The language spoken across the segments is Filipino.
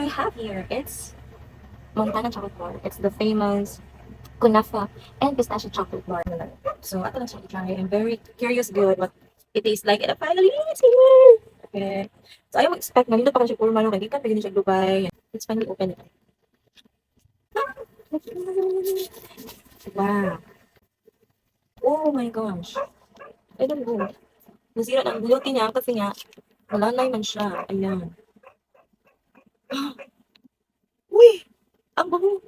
I have here, it's Montana chocolate bar. It's the famous kunafa and pistachio chocolate bar. So, ato lang siya i-try. I'm very curious good what it tastes like. And finally, it's here! Okay. So, ayaw expect na nito pa kasi puro manong kaya di ka pwede siya Dubai. Let's finally open it. Wow. Oh my gosh. I don't know. Nasira na ang beauty niya kasi nga, malalay man siya. Ayan. Uy! Ang bango.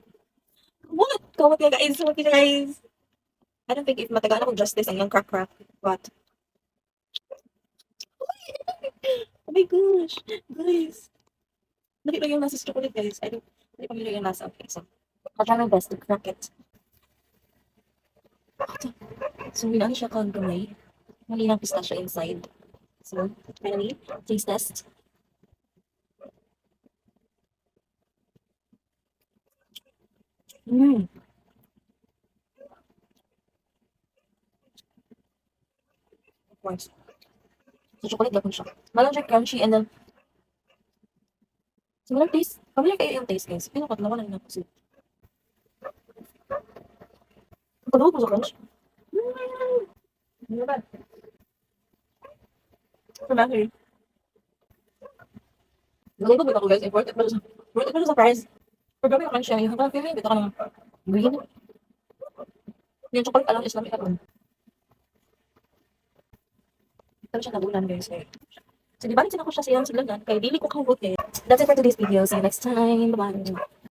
What? Kawat nga guys. What guys? I don't think if matagal akong justice ang yung crack. But, oh my gosh. Guys. Nakita yung nasa chocolate guys. Hindi pa nila yung nasa. Okay, so, I'll try my best to crack it. So, hindi siya kagaway. Mali ng pistachio inside. So, finally, taste test. Mm. Of course. So, chocolate gapon siya. Malang siya crunchy and then, similar taste. Familiar kayo yung taste guys. Pero naman lang ako. Ang kadawag mo sa crunch. Ano ba? Familiar. Nalibog ako guys. Worth it ba siya? Worth it ba siya sa price? Pero grabe yung crunch siya. Yung hanggang feeling, bito ka ng green. Yung chocolate alam is lamig ako. Ito siya nabulan guys. So, di ba rin ako siya siyang siglagan? Kaya dili ko kahubot eh. That's it for today's video. See you next time. Bye-bye.